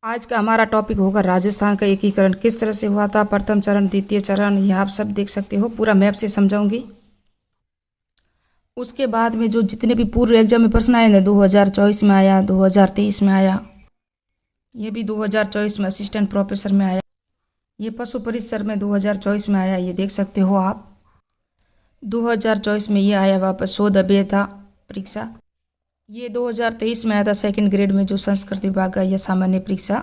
आज का हमारा टॉपिक होगा राजस्थान का एकीकरण किस तरह से हुआ था। प्रथम चरण, द्वितीय चरण, यह आप सब देख सकते हो। पूरा मैप से समझाऊंगी। उसके बाद में जो जितने भी पूर्व एग्जाम में प्रश्न आए ना, 2024 में आया, 2023 में आया, ये भी 2024 में असिस्टेंट प्रोफेसर में आया, ये पशु परिसर में 2024 में आया, ये देख सकते हो आप। 2024 में ये आया वापस शोध अभ्यता परीक्षा। ये 2023 में आया था सेकंड ग्रेड में, जो संस्कृत विभाग का यह सामान्य परीक्षा।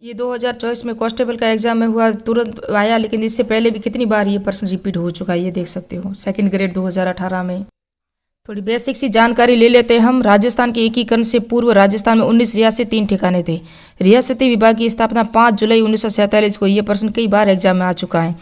ये 2024 में कांस्टेबल का एग्जाम में हुआ, तुरंत आया, लेकिन इससे पहले भी कितनी बार ये प्रश्न रिपीट हो चुका है, ये देख सकते हो। सेकंड ग्रेड 2018 में। थोड़ी बेसिक सी जानकारी ले लेते हैं हम। राजस्थान के एकीकरण से पूर्व राजस्थान में 19 रियासत 3 ठिकाने थे। रियासती विभाग की स्थापना 5 जुलाई 1947 को। ये प्रश्न कई बार एग्जाम में आ चुका है।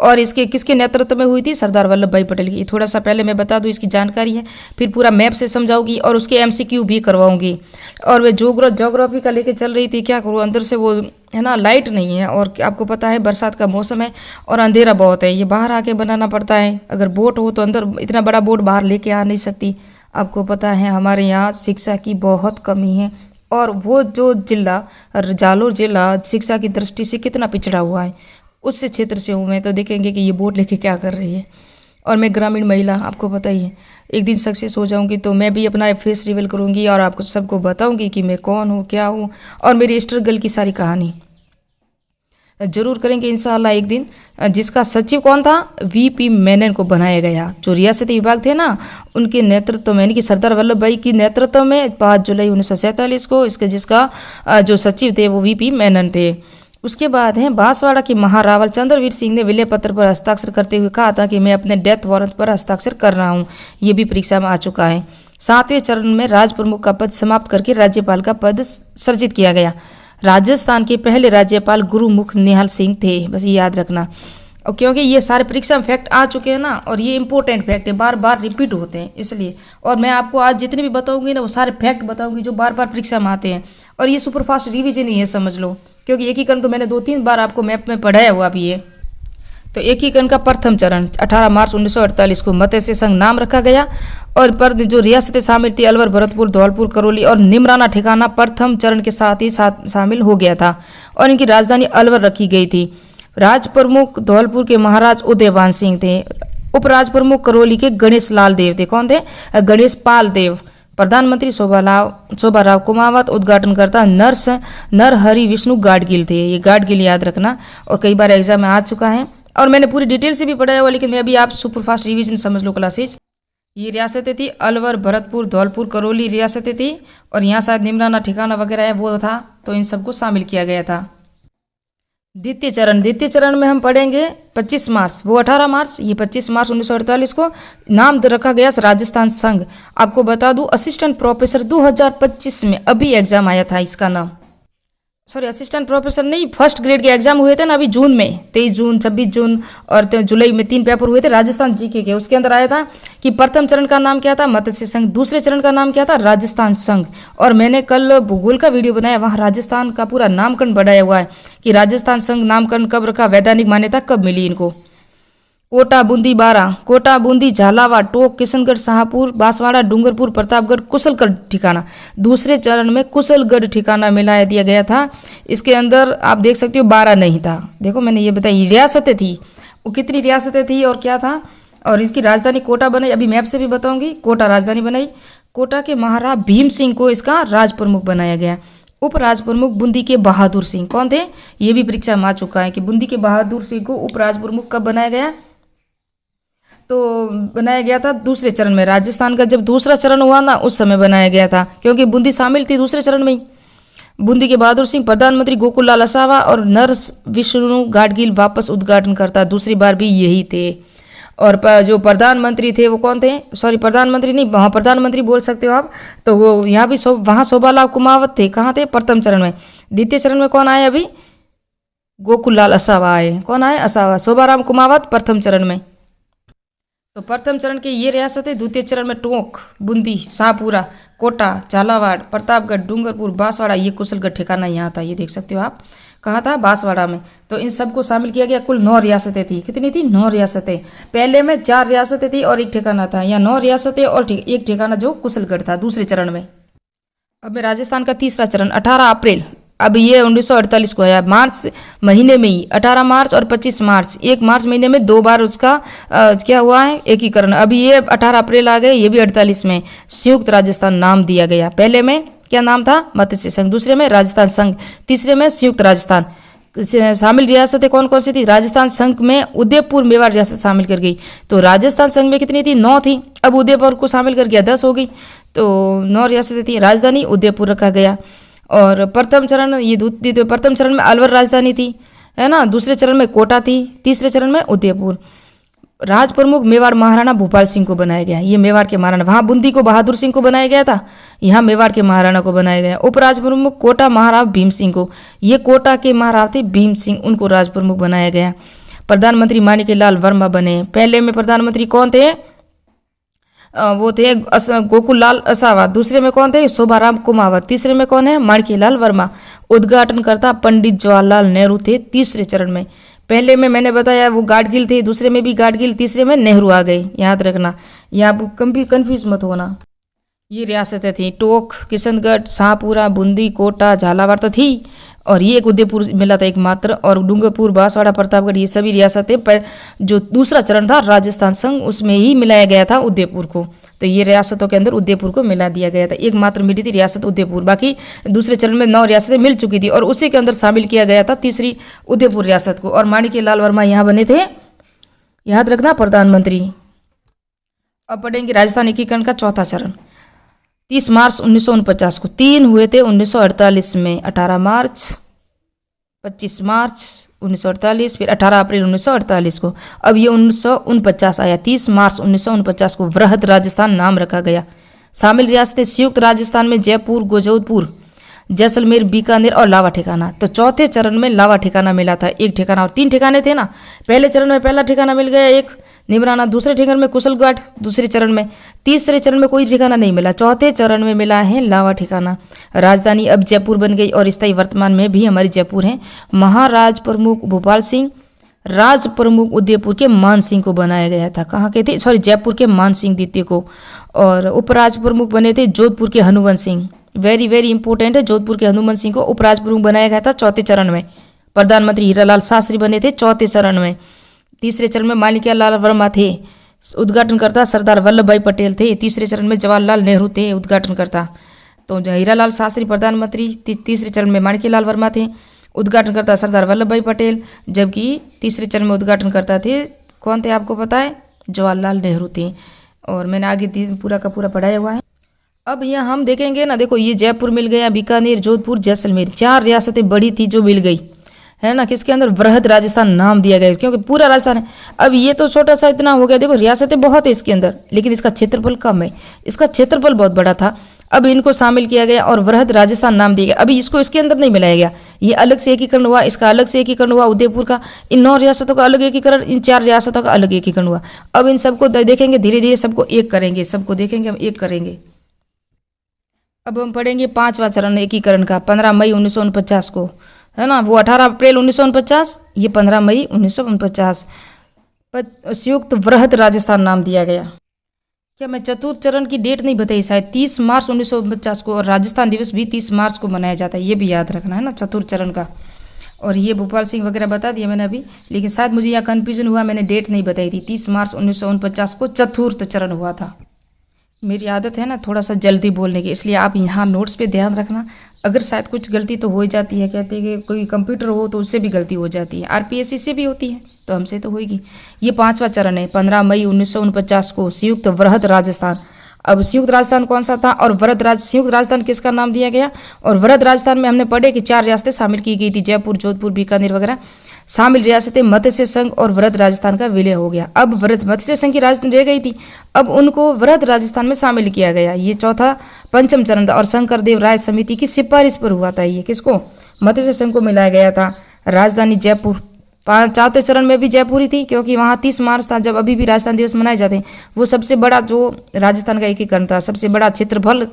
और इसके किसके नेतृत्व में हुई थी? सरदार वल्लभ भाई पटेल की। थोड़ा सा पहले मैं बता दूं, इसकी जानकारी है, फिर पूरा मैप से समझाऊंगी और उसके एमसीक्यू भी करवाऊंगी। और वे जोग्राफी का लेके चल रही थी, क्या करूँ, अंदर से वो है ना, लाइट नहीं है, और आपको पता है बरसात का मौसम है और अंधेरा बहुत है, ये बाहर आके बनाना पड़ता है। अगर बोट हो तो अंदर, इतना बड़ा बोट बाहर लेके आ नहीं सकती। आपको पता है हमारे यहाँ शिक्षा की बहुत कमी है, और वो जो जिला जालोर जिला शिक्षा की दृष्टि से कितना पिछड़ा हुआ है, उस क्षेत्र से हूँ मैं, तो देखेंगे कि ये बोट लेके क्या कर रही है। और मैं ग्रामीण महिला, आपको पता ही है, एक दिन सक्सेस हो जाऊंगी तो मैं भी अपना फेस रिवील करूंगी और आपको सबको बताऊंगी कि मैं कौन हूँ, क्या हूँ, और मेरी स्ट्रगल की सारी कहानी जरूर करेंगे इंशाल्लाह एक दिन। जिसका सचिव कौन था? वीपी मेनन को बनाया गया। जो रियासती विभाग थे ना, उनके नेतृत्व में, यानी कि सरदार वल्लभ भाई की नेतृत्व में 5 जुलाई 1947 को इसके जिसका जो सचिव थे वो वीपी मेनन थे। उसके बाद है बांसवाड़ा के महारावल चंद्रवीर सिंह ने विलय पत्र पर हस्ताक्षर करते हुए कहा था कि मैं अपने डेथ वारंट पर हस्ताक्षर कर रहा हूँ। ये भी परीक्षा में आ चुका है। 7वें चरण में राज प्रमुख का पद समाप्त करके राज्यपाल का पद सृजित किया गया। राजस्थान के पहले राज्यपाल गुरुमुख निहाल सिंह थे, बस ये याद रखना। और क्योंकि ये सारे परीक्षा में फैक्ट आ चुके हैं ना, और ये इंपॉर्टेंट फैक्ट है, बार बार रिपीट होते हैं इसलिए। और मैं आपको आज जितने भी बताऊंगी ना, वो सारे फैक्ट बताऊंगी जो बार बार परीक्षा में आते हैं। और ये सुपरफास्ट रिवीजन ही है, समझ लो, क्योंकि एकीकरण तो मैंने 2-3 बार आपको मैप में पढ़ाया हुआ भी है। तो एकीकरण का प्रथम चरण 18 मार्च 1948 को मत्स्य संघ नाम रखा गया। और पर जो रियासतें शामिल थी, अलवर, भरतपुर, धौलपुर, करौली और निमराना ठिकाना प्रथम चरण के साथ ही शामिल हो गया था, और इनकी राजधानी अलवर रखी गई थी। राज प्रमुख धौलपुर के महाराज उदयभान सिंह थे। उपराज प्रमुख करौली के गणेश लाल देव थे। कौन थे? गणेश पाल देव। प्रधानमंत्री शोभाराव कुमावत। उद्घाटनकर्ता नरहरि विष्णु गाडगिल थे। ये गाडगिल याद रखना, और कई बार एग्जाम में आ चुका है, और मैंने पूरी डिटेल से भी पढ़ाया हुआ, लेकिन मैं अभी आप सुपरफास्ट रिवीजन समझ लो क्लासेज। ये रियासतें थी अलवर, भरतपुर, धौलपुर, करौली रियासतें थी, और यहाँ शायद निमराना ठिकाना वगैरह है वो था, तो इन सबको शामिल किया गया था। द्वितीय चरण में हम पढ़ेंगे 25 मार्च, वो 18 मार्च, ये 25 मार्च 1948 को नाम रखा गया राजस्थान संघ। आपको बता दूं, असिस्टेंट प्रोफेसर 2025 में अभी एग्जाम आया था इसका नाम। सॉरी, असिस्टेंट प्रोफेसर नहीं, फर्स्ट ग्रेड के एग्जाम हुए थे ना अभी जून में, 23 जून, 26 जून और जुलाई में 3 पेपर हुए थे राजस्थान जीके के। उसके अंदर आया था कि प्रथम चरण का नाम क्या था? मत्स्य संघ। दूसरे चरण का नाम क्या था? राजस्थान संघ। और मैंने कल भूगोल का वीडियो बनाया, वहाँ राजस्थान का पूरा नामकरण बढ़ाया हुआ है कि राजस्थान संघ नामकरण कब रखा, वैधानिक मान्यता कब मिली इनको। कोटा, बूंदी, बारा, कोटा, बूंदी, झालावाड़, टोंक, किशनगढ़, शाहपुर, बांसवाड़ा, डूंगरपुर, प्रतापगढ़, कुशलगढ़ ठिकाना। दूसरे चरण में कुशलगढ़ ठिकाना मिला दिया गया था। इसके अंदर आप देख सकते हो 12 नहीं था। देखो मैंने ये बताई, रियासतें थी, वो कितनी रियासतें थी और क्या था। और इसकी राजधानी कोटा बनाई, अभी मैप से भी बताऊंगी। कोटा राजधानी बनाई। कोटा के महाराज भीम सिंह को इसका राज प्रमुख बनाया गया। उपराज प्रमुख बूंदी के बहादुर सिंह। कौन थे? ये भी परीक्षा में आ चुका है कि बूंदी के बहादुर सिंह को उपराज प्रमुख कब बनाया गया? तो बनाया गया था दूसरे चरण में। राजस्थान का जब दूसरा चरण हुआ ना, उस समय बनाया गया था, क्योंकि बूंदी शामिल थी दूसरे चरण में ही। बूंदी के बहादुर सिंह, प्रधानमंत्री गोकुललाल असावा और नरस विष्णु गाडगिल वापस उद्घाटनकर्ता, दूसरी बार भी यही थे। और जो प्रधानमंत्री थे वो कौन थे? सॉरी, प्रधानमंत्री नहीं, वहाँ प्रधानमंत्री बोल सकते हो आप, तो वो यहाँ भी वहाँ शोभालाल कुमावत थे। कहाँ थे? प्रथम चरण में। द्वितीय चरण में कौन आए? अभी गोकुललाल असावा आए। कौन आए? असावा। शोभाराम कुमावत प्रथम चरण में। तो प्रथम चरण के ये रियासतें। द्वितीय चरण में टोंक, बूंदी, शाहपुरा, कोटा, झालावाड़, प्रतापगढ़, डूंगरपुर, बांसवाड़ा, ये कुशलगढ़ ठिकाना यहाँ था, ये देख सकते हो आप। कहाँ था? बांसवाड़ा में। तो इन सबको शामिल किया गया। कुल 9 रियासतें थी। कितनी थी? 9 रियासतें। पहले में 4 रियासतें थी और एक ठिकाना था। यहाँ 9 रियासतें और एक ठिकाना जो कुशलगढ़ था दूसरे चरण में। अब में राजस्थान का तीसरा चरण 18 अप्रैल, अब ये 1948 को आया, मार्च महीने में ही 18 मार्च और 25 मार्च, 1 मार्च महीने में 2 बार उसका क्या हुआ है, एकीकरण। अभी ये 18 अप्रैल आ गए, ये भी 48 में संयुक्त राजस्थान नाम दिया गया। पहले में क्या नाम था, मत्स्य संघ, दूसरे में राजस्थान संघ, तीसरे में संयुक्त राजस्थान। शामिल रियासतें कौन कौन सी थी, राजस्थान संघ में उदयपुर मेवाड़ रियासत शामिल कर गई। तो राजस्थान संघ में कितनी थी, 9 थी, अब उदयपुर को शामिल कर गया, 10 हो गई, तो 9 रियासतें थी। राजधानी उदयपुर रखा गया। और प्रथम चरण, ये प्रथम चरण में अलवर राजधानी थी, है ना, दूसरे चरण में कोटा थी, तीसरे चरण में उदयपुर। राज प्रमुख मेवाड़ महाराणा भूपाल सिंह को बनाया गया, ये मेवाड़ के महाराणा, वहाँ बूंदी को बहादुर सिंह को बनाया गया था, यहाँ मेवाड़ के महाराणा को बनाया गया। उपराज प्रमुख कोटा महाराव भीम सिंह को, ये कोटा के महाराव थे भीम सिंह, उनको राज प्रमुख बनाया गया। प्रधानमंत्री माणिक्यलाल वर्मा बने। पहले में प्रधानमंत्री कौन थे, वो थे गोकुल लाल असावा, दूसरे में कौन थे, शोभाराम कुमावत, तीसरे में कौन है, माणिक्यलाल वर्मा। उद्घाटनकर्ता पंडित जवाहरलाल नेहरू थे तीसरे चरण में। पहले में मैंने बताया वो गाडगिल थे, दूसरे में भी गाडगिल, तीसरे में नेहरू आ गए, याद रखना, यहाँ कभी कंफ्यूज मत होना। ये रियासतें थी, टोक, किशनगढ़, शाहपुरा, बूंदी, कोटा, झालावाड़ तो थी, और ये एक उदयपुर मिला था एकमात्र, और डूंगरपुर, बांसवाड़ा, प्रतापगढ़, ये सभी रियासतें पर जो दूसरा चरण था राजस्थान संघ, उसमें ही मिलाया गया था उदयपुर को। तो ये रियासतों के अंदर उदयपुर को मिला दिया गया था, एकमात्र मिली थी रियासत उदयपुर, बाकी दूसरे चरण में 9 रियासतें मिल चुकी थी, और उसी के अंदर शामिल किया गया था तीसरी उदयपुर रियासत को। और माणिक्यलाल वर्मा यहाँ बने थे, याद रखना, प्रधानमंत्री। अब पढ़ेंगे राजस्थान एकीकरण का चौथा चरण। 30 मार्च 1949 को, 3 हुए थे 1948 में, 18 मार्च, 25 मार्च 1948, फिर 18 अप्रैल 1948 को। अब ये 1949 आया, 30 मार्च 1949 को वृहद राजस्थान नाम रखा गया। शामिल रियासतें संयुक्त राजस्थान में जयपुर, जोधपुर, जैसलमेर, बीकानेर और लावा ठिकाना। तो चौथे चरण में लावा ठिकाना मिला था, एक ठिकाना, और 3 ठिकाने थे ना। पहले चरण में पहला ठिकाना मिल गया एक निमराना, दूसरे ठिकाने में कुशलगढ़, दूसरे चरण में, तीसरे चरण में कोई ठिकाना नहीं मिला, चौथे चरण में मिला है लावा ठिकाना। राजधानी अब जयपुर बन गई, और स्थायी वर्तमान में भी हमारी जयपुर है। महाराज प्रमुख भोपाल सिंह, राज प्रमुख उदयपुर के मान सिंह को बनाया गया था। कहाँ के थे, सॉरी, जयपुर के मान सिंह द्वितीय को। और उपराज प्रमुख बने थे जोधपुर के Hanuman Singh, very very important है, जोधपुर के हनुमान सिंह को उपराज प्रमुख बनाया गया था चौथे चरण में। प्रधानमंत्री हीरालाल शास्त्री बने थे चौथे चरण में। तीसरे चरण में माणिक्यलाल वर्मा थे, उद्घाटनकर्ता सरदार वल्लभ भाई पटेल थे। तीसरे चरण में जवाहरलाल नेहरू थे उद्घाटनकर्ता। तो हीरालाल शास्त्री प्रधानमंत्री, तीसरे चरण में माणिक्यलाल वर्मा थे, उद्घाटनकर्ता सरदार वल्लभ भाई पटेल, जबकि तीसरे चरण में उद्घाटनकर्ता थे कौन थे, आपको पता है, जवाहरलाल नेहरू थे। और मैंने आगे पूरा का पूरा पढ़ाया हुआ है। अब यहाँ हम देखेंगे ना, देखो ये जयपुर मिल गया, बीकानेर, जोधपुर, जैसलमेर, 4 रियासतें बड़ी थी जो मिल गई, है ना, किसके अंदर, वृहद राजस्थान नाम दिया गया, क्योंकि पूरा राजस्थान है। अब ये तो छोटा सा इतना हो गया, देखो रियासतें बहुत है इसके अंदर, लेकिन इसका क्षेत्रफल कम है, इसका क्षेत्रफल बहुत बड़ा था। अब इनको शामिल किया गया और वृहद राजस्थान नाम दिया गया। अभी इसको इसके अंदर नहीं मिलाया गया, ये अलग से एकीकरण हुआ, इसका अलग से एकीकरण हुआ, उदयपुर का, इन 9 रियासतों का अलग एकीकरण, इन 4 रियासतों का अलग एकीकरण हुआ। अब इन सबको देखेंगे, धीरे धीरे सबको एक करेंगे, सबको देखेंगे हम एक करेंगे। अब हम पढ़ेंगे 5वां चरण एकीकरण का, 15 मई 1949 को, है ना, वो 18 अप्रैल 1949, ये 15 मई 1949, संयुक्त वृहद राजस्थान नाम दिया गया। क्या मैं चतुर्थ चरण की डेट नहीं बताई, शायद 30 मार्च 1949 को, और राजस्थान दिवस भी 30 मार्च को मनाया जाता है, ये भी याद रखना है ना, चतुर्थ चरण का। और ये भोपाल सिंह वगैरह बता दिया मैंने अभी, लेकिन शायद मुझे यहाँ कन्फ्यूजन हुआ, मैंने डेट नहीं बताई थी। 30 मार्च 1949 को चतुर्थ चरण हुआ था। मेरी आदत है ना थोड़ा सा जल्दी बोलने की, इसलिए आप यहाँ नोट्स पे ध्यान रखना। अगर शायद कुछ गलती तो हो ही जाती है, कहते हैं कि कोई कंप्यूटर हो तो उससे भी गलती हो जाती है, आरपीएससी से भी होती है, तो हमसे तो होगी। ये 5वां चरण है, 15 मई 1949 को संयुक्त वृहद राजस्थान। अब संयुक्त राजस्थान कौन सा था, और संयुक्त राजस्थान किसका नाम दिया गया, और वृहद राजस्थान में हमने पढ़े कि 4 रियासतें शामिल की गई थी, जयपुर, जोधपुर, बीकानेर वगैरह। शामिल रियासतें मत्स्य संघ और वृहद राजस्थान का विलय हो गया। अब मत्स्य संघ की राजधानी रह गई थी, अब उनको वृहद राजस्थान में शामिल किया गया। ये पंचम चरण था, और शंकरदेव राय समिति की सिफारिश पर हुआ था। ये किसको, मत्स्य संघ को मिलाया गया था। राजधानी जयपुर, 4थे चरण में भी जयपुर ही थी, क्योंकि वहाँ 30 मार्च था जब अभी भी राजस्थान दिवस मनाए जाते हैं। वो सबसे बड़ा जो राजस्थान का एकीकरण था, सबसे बड़ा क्षेत्रफल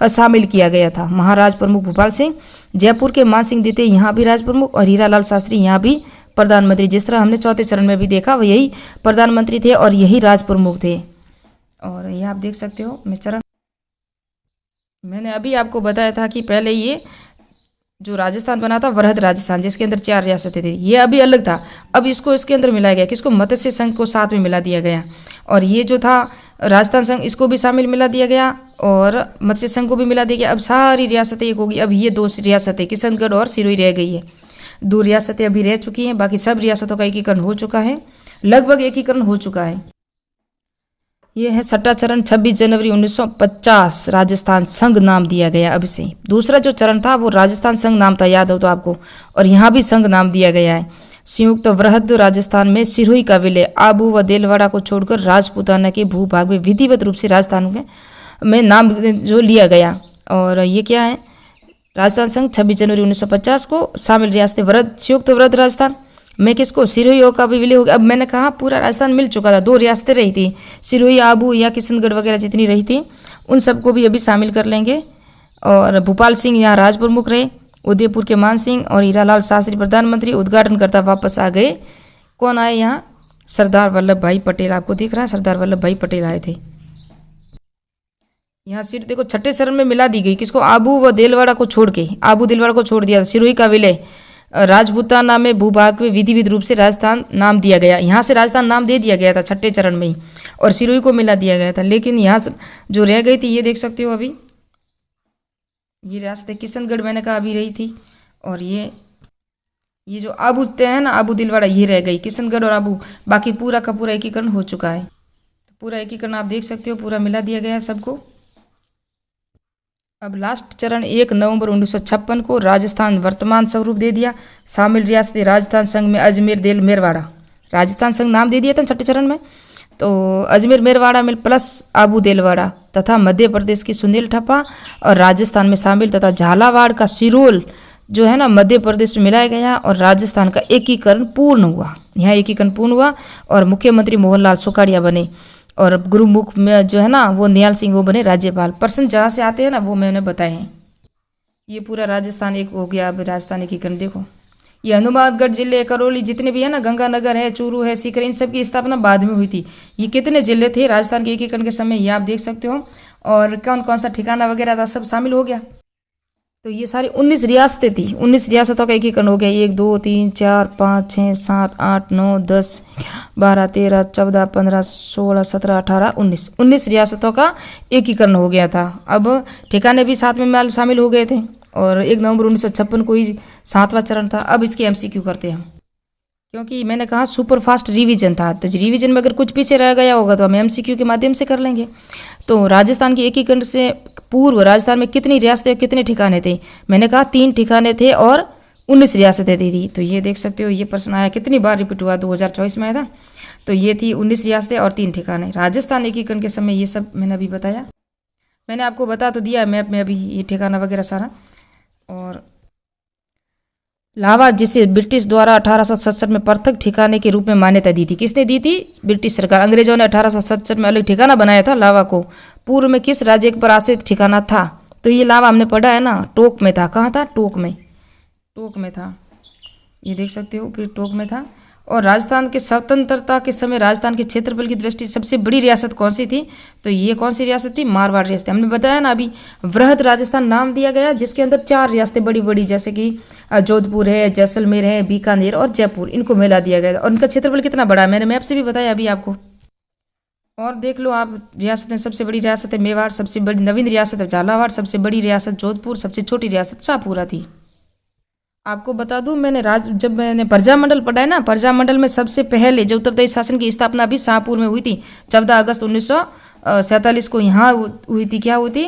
शामिल किया गया था। महाराज प्रमुख भोपाल सिंह, जयपुर के मान सिंह द्वितीय यहाँ भी राज प्रमुख, और हीरालाल शास्त्री यहाँ भी प्रधानमंत्री। जिस तरह हमने चौथे चरण में भी देखा, वो यही प्रधानमंत्री थे और यही राज प्रमुख थे। और ये आप देख सकते हो, मैं चरण मैंने अभी आपको बताया था कि पहले ये जो राजस्थान बना था वृहद राजस्थान, जिसके अंदर 4 रियासतें थी, ये अभी अलग था। अब इसको इसके अंदर मिलाया गया, किसको, मत्स्य संघ को साथ में मिला दिया गया। और ये जो था राजस्थान संघ, इसको भी शामिल मिला दिया गया और मत्स्य संघ को भी मिला दिया गया। अब सारी रियासतें एक होगी। अब ये 2 रियासतें किशनगढ़ और सिरोही रह गई है। 2 रियासतें अभी रह चुकी हैं, बाकी सब रियासतों का एकीकरण हो चुका है, लगभग एकीकरण हो चुका है। ये है छठा चरण, 26 जनवरी 1950 राजस्थान संघ नाम दिया गया अब से। दूसरा जो चरण था वो राजस्थान संघ नाम था, याद हो तो आपको, और यहाँ भी संघ नाम दिया गया है। संयुक्त वृहद राजस्थान में सिरोही का विलय आबू व देलवाड़ा को छोड़कर राजपूताना के भूभाग में विधिवत रूप से राजस्थान में नाम जो लिया गया। और ये क्या है, राजस्थान संघ 26 जनवरी 1950 को शामिल रियासतें वृहद, संयुक्त वृहद राजस्थान में किसको, सिरोही का भी विलय हो गया। अब मैंने कहा पूरा राजस्थान मिल चुका था, 2 रियासतें रही थी, सिरोही, आबू या किशनगढ़ वगैरह जितनी रही थी उन सबको भी अभी शामिल कर लेंगे। और भूपाल सिंह यहाँ राज प्रमुख रहे, उदयपुर के मान सिंह और हीरालाल शास्त्री प्रधानमंत्री, उद्घाटनकर्ता वापस आ गए। कौन आए यहाँ, सरदार वल्लभ भाई पटेल, आपको दिख रहा है सरदार वल्लभ भाई पटेल आए थे। यहाँ सीट देखो छठे चरण में मिला दी गई, किसको, आबू व देलवाड़ा को छोड़ के, आबू देलवाड़ा को छोड़ दिया। सिरोही का विलय राजपूताना में भूभाग में विधिवत रूप से राजस्थान नाम दिया गया। यहाँ से राजस्थान नाम दे दिया गया था छठे चरण में ही, और सिरोही को मिला दिया गया था। लेकिन यहाँ जो रह गई थी ये देख सकते हो, अभी ये रियासत किशनगढ़ मैंने कहा अभी रही थी, और ये जो आबू है ना, आबू दिलवाड़ा, ये रह गई, किशनगढ़ और आबू। बाकी पूरा का पूरा एकीकरण हो चुका है। तो पूरा एकीकरण आप देख सकते हो, पूरा मिला दिया गया है सबको। अब लास्ट चरण 1 नवंबर 1956 को राजस्थान वर्तमान स्वरूप दे दिया। शामिल रियासतें राजस्थान संघ में अजमेर, देल, मेरवाड़ा, राजस्थान संघ नाम दे दिया था छठे चरण में। तो अजमेर, मेरवाड़ा में प्लस आबू देलवाड़ा तथा मध्य प्रदेश की सुनील ठप्पा और राजस्थान में शामिल तथा झालावाड़ का सिरोल जो है ना मध्य प्रदेश में मिलाया गया और राजस्थान का एकीकरण पूर्ण हुआ। यहाँ एकीकरण पूर्ण हुआ और मुख्यमंत्री मोहनलाल सुखाड़िया बने और गुरुमुख में जो है ना वो निहाल सिंह वो बने राज्यपाल। प्रश्न जहाँ से आते हैं ना वो मैंने बताए हैं। ये पूरा राजस्थान एक हो गया। अब राजस्थान एकीकरण देखो, ये हनुमानगढ़ जिले, करौली जितने भी है ना, गंगानगर है, चूरू है, सीकर, इन सब की स्थापना बाद में हुई थी। ये कितने जिले थे राजस्थान के एकीकरण के समय, ये आप देख सकते हो। और कौन कौन सा ठिकाना वगैरह था सब शामिल हो गया। तो ये सारी 19 रियासतें थी। 19 रियासतों का एकीकरण हो गया। 1 2 3 4 5 6 7 8 9 10 12 13 14 15 16 17 18 19 रियासतों का एकीकरण हो गया था। अब ठिकाने भी साथ में शामिल हो गए थे और 1 नवंबर 1956 को ही 7वां चरण था। अब इसकी MCQ करते हैं हम, क्योंकि मैंने कहा सुपर फास्ट रिवीजन था, तो रिवीजन में अगर कुछ पीछे रह गया होगा तो हम MCQ के माध्यम से कर लेंगे। तो राजस्थान के एकीकरण से पूर्व राजस्थान में कितनी रियासतें, कितने ठिकाने थे? मैंने कहा 3 ठिकाने थे और 19 रियासतें थी। तो ये देख सकते हो, ये प्रश्न आया, कितनी बार रिपीट हुआ, 2024 में आया था। तो ये थी 19 रियासतें और 3 ठिकाने। राजस्थान एकीकरण के समय ये सब मैंने अभी बताया। मैंने आपको बता तो दिया मैप में अभी ये ठिकाना वगैरह सारा। और लावा जिसे ब्रिटिश द्वारा 1867 में पृथक ठिकाने के रूप में मान्यता दी थी, किसने दी थी? ब्रिटिश सरकार। अंग्रेजों ने 1867 में अलग ठिकाना बनाया था लावा को। पूर्व में किस राज्य पर आश्रित ठिकाना था? तो ये लावा हमने पढ़ा है ना, टोंक में था। कहाँ था? टोंक में, टोंक में था। ये देख सकते हो, फिर टोंक में था। और राजस्थान के स्वतंत्रता के समय राजस्थान के क्षेत्रफल की दृष्टि से सबसे बड़ी रियासत कौन सी थी? तो ये कौन सी रियासत थी? मारवाड़ रियासत। हमने बताया ना अभी, वृहद राजस्थान नाम दिया गया जिसके अंदर 4 रियासतें बड़ी बड़ी, जैसे कि जोधपुर है, जैसलमेर है, बीकानेर और जयपुर, इनको मिला दिया गया। और उनका क्षेत्रफल कितना बड़ा है मैंने मैप से भी बताया अभी आपको। और देख लो आप रियासतें, सबसे बड़ी रियासत है मेवाड़, सबसे बड़ी नवीन रियासत है झालावाड़, सबसे बड़ी रियासत जोधपुर, सबसे छोटी रियासत शाहपुरा थी। आपको बता दूं, जब मैंने प्रजामंडल पढ़ा है ना, प्रजामंडल में सबसे पहले जो उत्तर प्रदेश शासन की स्थापना भी शाहपुर में हुई थी। 14 अगस्त 1947 को यहाँ हुई थी। क्या हुई थी?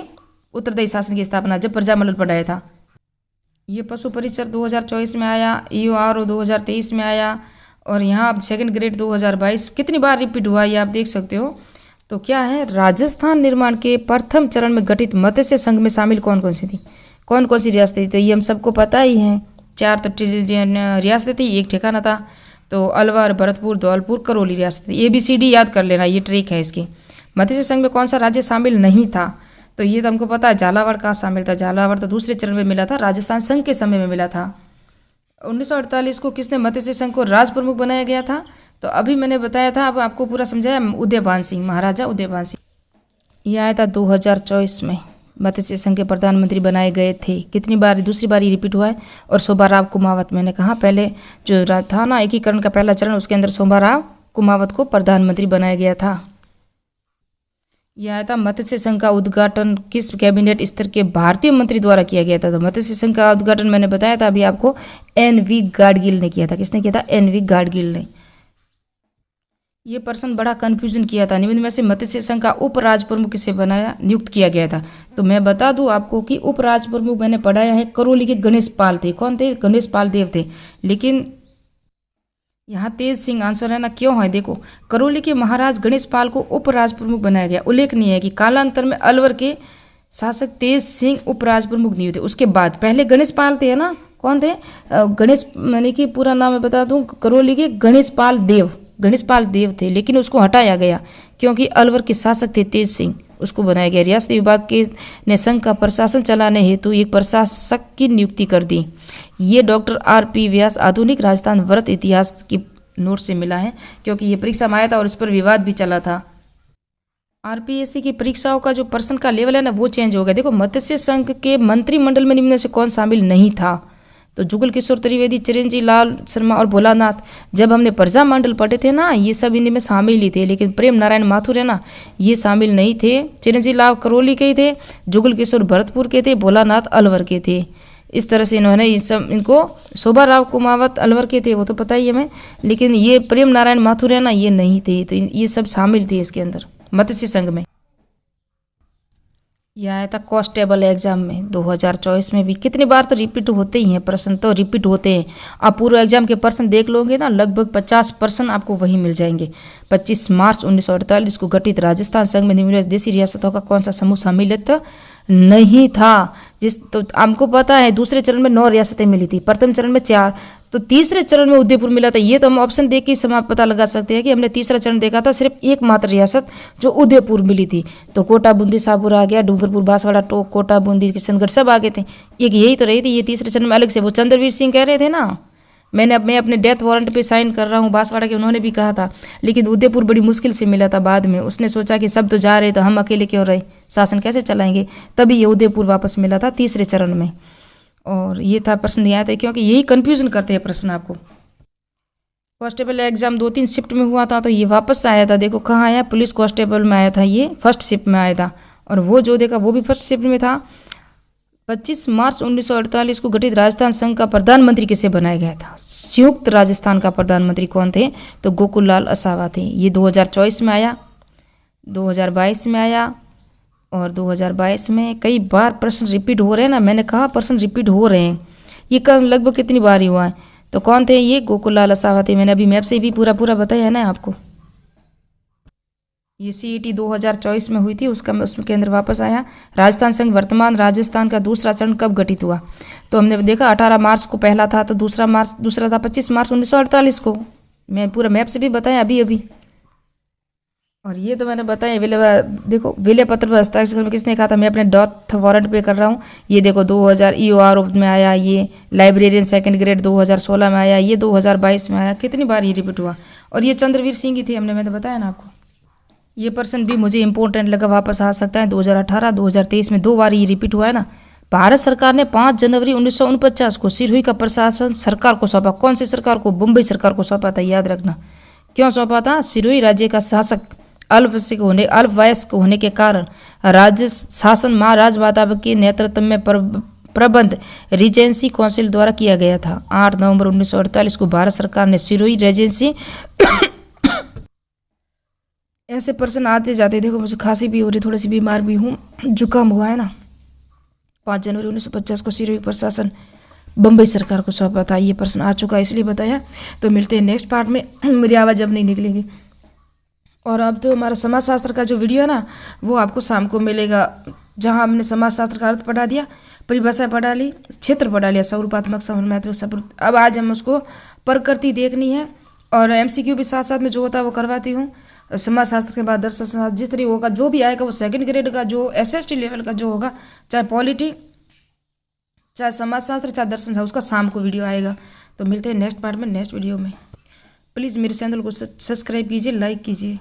उत्तर प्रदेश शासन की स्थापना, जब प्रजामंडल पढ़ाया था। ये पशु परिसर 2024 में आया, EORO 2023 में आया, और यहाँ अब 2nd ग्रेड 2022। कितनी बार रिपीट हुआ ये आप देख सकते हो। तो क्या है, राजस्थान निर्माण के प्रथम चरण में गठित मत्स्य संघ में शामिल कौन कौन सी थी, कौन कौन सी रियासतें थी? तो ये हम सबको पता ही है। 4 रियासतें थी, 1 ठिकाना था। तो अलवर, भरतपुर, धौलपुर, करौली रियासत। ABCD याद कर लेना, ये ट्रिक है इसकी। मत्स्य संघ में कौन सा राज्य शामिल नहीं था? तो ये तो हमको पता है। झालावाड़ कहाँ शामिल था? झालावाड़ तो दूसरे चरण में मिला था, राजस्थान संघ के समय में मिला था। 1948 को किसने मत्स्य संघ को राज प्रमुख बनाया गया था? तो अभी मैंने बताया था, अब आपको पूरा समझाया, उदयभान सिंह, महाराजा उदयभान सिंह। ये आया था 2024 में, मत्स्य संघ के प्रधानमंत्री बनाए गए थे? कितनी बार, दूसरी बार ये रिपीट हुआ है। और शोभाराव कुमावत, मैंने कहा पहले जो था ना एकीकरण का पहला चरण, उसके अंदर शोभाराव कुमावत को प्रधानमंत्री बनाया गया था। यह आया था मत्स्य संघ का उद्घाटन किस कैबिनेट स्तर के भारतीय मंत्री द्वारा किया गया था? तो मत्स्य संघ का उद्घाटन मैंने बताया था अभी आपको, एन.वी. गाडगिल ने किया था। किसने किया था? एन.वी. गाडगिल ने। ये प्रश्न बड़ा कंफ्यूजन किया था। निम्न में से मत्स्य संघ का उप राज प्रमुख किसे बनाया, नियुक्त किया गया था? तो मैं बता दूं आपको कि उप राज प्रमुख मैंने पढ़ाया है, करौली के गणेश पाल थे। कौन थे? गणेश पाल देव थे। लेकिन यहाँ तेज सिंह आंसर है ना, क्यों है? देखो, करौली के महाराज गणेश पाल को उप राज प्रमुख बनाया गया। उल्लेखनीय है कि कालांतर में अलवर के शासक तेज सिंह उप राज प्रमुख नियुक्त थे। उसके बाद पहले गणेश पाल थे, है ना। कौन थे? गणेश, मैंने कि पूरा नाम मैं बता दूं, करौली के गणेश पाल देव थे। लेकिन उसको हटाया गया क्योंकि अलवर के शासक थे तेज सिंह, उसको बनाया गया। रियासती विभाग के ने संघ का प्रशासन चलाने हेतु एक प्रशासक की नियुक्ति कर दी। ये डॉक्टर R.P. व्यास आधुनिक राजस्थान व्रत इतिहास की नोट से मिला है, क्योंकि ये परीक्षा में आया था और इस पर विवाद भी चला था। RPSC की परीक्षाओं का जो प्रश्न का लेवल है ना, वो चेंज हो गया। देखो, मत्स्य संघ के मंत्रिमंडल में निम्न में से कौन शामिल नहीं था? तो जुगल किशोर त्रिवेदी, चिरंजीव लाल शर्मा और भोलानाथ। जब हमने प्रजा मंडल पढ़े थे ना, ये सब इनमें शामिल ही थे। लेकिन प्रेम नारायण माथुर है ना, ये शामिल नहीं थे। चिरंजीव लाल करौली के थे, जुगल किशोर भरतपुर के थे, भोलानाथ अलवर के थे। इस तरह से इन्होंने इनको शोभाराव कुमावत अलवर के थे, वो तो पता ही है हमें। लेकिन ये प्रेम नारायण माथुर है ना, ये नहीं थे। तो ये सब शामिल थे इसके अंदर, मत्स्य संघ में। यह आया था कांस्टेबल एग्जाम में 2024 में भी। कितनी बार तो रिपीट होते ही हैं प्रश्न, तो रिपीट होते हैं। आप पूर्व एग्जाम के प्रश्न देख लोगे ना, लगभग 50% आपको वही मिल जाएंगे। 25 मार्च 1948 को गठित राजस्थान संघ में निम्नलिखित देशी रियासतों का कौन सा समूह सम्मिलित नहीं था? तो आपको पता है दूसरे चरण में 9 रियासतें मिली थी, प्रथम चरण में 4, तो तीसरे चरण में उदयपुर मिला था। ये तो हम ऑप्शन देख के समय पता लगा सकते हैं कि हमने तीसरा चरण देखा था, सिर्फ एकमात्र रियासत जो उदयपुर मिली थी। तो कोटा, बूंदी, शाहपुर आ गया, डूंगरपुर, बांसवाड़ा, टोंक, कोटा, बूंदी, किशनगढ़ सब आ गए थे। एक यही तो रही थी। ये तीसरे चरण में अलग से वो चंद्रवीर सिंह कह रहे थे ना, मैं अपने डेथ वारंट पे साइन कर रहा हूँ बांसवाड़ा के, उन्होंने भी कहा था। लेकिन उदयपुर बड़ी मुश्किल से मिला था बाद में। उसने सोचा कि सब तो जा रहे तो हम अकेले क्यों रहे, शासन कैसे चलाएंगे, तभी ये उदयपुर वापस मिला था तीसरे चरण में। और ये था प्रश्न दिया था, क्योंकि यही कंफ्यूजन करते हैं प्रश्न आपको। कांस्टेबल एग्जाम 2-3 शिफ्ट में हुआ था, तो ये वापस आया था। देखो कहाँ आया, पुलिस कांस्टेबल में आया था, ये फर्स्ट शिफ्ट में आया था। और वो जो देखा वो भी फर्स्ट शिफ्ट में था। 25 मार्च 1948 को गठित राजस्थान संघ का प्रधानमंत्री किसे बनाया गया था? संयुक्त राजस्थान का प्रधानमंत्री कौन थे? तो गोकुल लाल असावा थे। ये 2024 में आया, 2022 में आया, और 2022 में कई बार प्रश्न रिपीट हो रहे हैं ना। मैंने कहा प्रश्न रिपीट हो रहे हैं, ये लगभग कितनी बार ही हुआ है। तो कौन थे? ये गोकुल लाल असावा थे। मैंने अभी मैप से भी पूरा बताया है ना आपको। ये CET 2024 में हुई थी, उसके अंदर वापस आया। राजस्थान संघ वर्तमान राजस्थान का दूसरा चरण कब गठित हुआ? तो हमने देखा 18 मार्च को पहला था, तो दूसरा था 25 मार्च 1948 को। मैं पूरा मैप से भी बताया अभी। और ये तो मैंने बताया। देखो, विलय पत्र पर हस्ताक्षर में किसने कहा था? मैं अपने डेथ वारंट पे कर रहा हूँ। ये देखो 2000 EOR में आया। ये लाइब्रेरियन सेकंड ग्रेड 2016 में आया। ये 2022 में आया। कितनी बार ये रिपीट हुआ? और ये चंद्रवीर सिंह ही थे, मैंने बताया ना आपको। ये प्रश्न भी मुझे इंपॉर्टेंट लगा, वापस आ सकता है। 2018, 2023 में 2 बार ये रिपीट हुआ है ना। भारत सरकार ने 5 जनवरी 1949 को सिरोही का प्रशासन सरकार को सौंपा। कौन सी सरकार को? मुंबई सरकार को सौंपा था, याद रखना। क्यों सौंपा था? सिरोही राज्य का शासक अल्पवयस्क होने के कारण राज्य शासन महाराज प्रताप के नेतृत्व में प्रबंध रीजेंसी काउंसिल द्वारा किया गया था। 8 नवंबर 1948 को भारत सरकार ने सिरोही रीजेंसी ऐसे प्रश्न आते जाते। देखो, मुझे खांसी भी हो रही, थोड़ी सी बीमार भी हूँ, जुकाम हुआ है ना। 5 जनवरी 1950 को सिरोही प्रशासन बम्बई सरकार को सौंपा था। ये प्रश्न आ चुका है, इसलिए बताया। तो मिलते हैं नेक्स्ट पार्ट में। मेरी आवाज़ अब नहीं निकलेगी। और अब तो हमारा समाजशास्त्र का जो वीडियो है ना, वो आपको शाम को मिलेगा, जहाँ हमने समाजशास्त्र का अर्थ पढ़ा दिया, परिभाषा पढ़ा ली, क्षेत्र पढ़ा लिया, स्वरूपात्मक, समन्वयात्मक। अब आज हम उसको प्रकृति देखनी है, और MCQ भी साथ साथ में जो होता है वो करवाती हूँ। समाजशास्त्र के बाद दर्शन शास्त्र, जिस तरह होगा जो भी आएगा वो सेकंड ग्रेड का, जो SST लेवल का जो होगा, चाहे पॉलिटी, चाहे समाजशास्त्र, चाहे दर्शन शास्त्र, उसका शाम को वीडियो आएगा। तो मिलते हैं नेक्स्ट पार्ट में, नेक्स्ट वीडियो में। प्लीज़ मेरे चैनल को सब्सक्राइब कीजिए, लाइक कीजिए।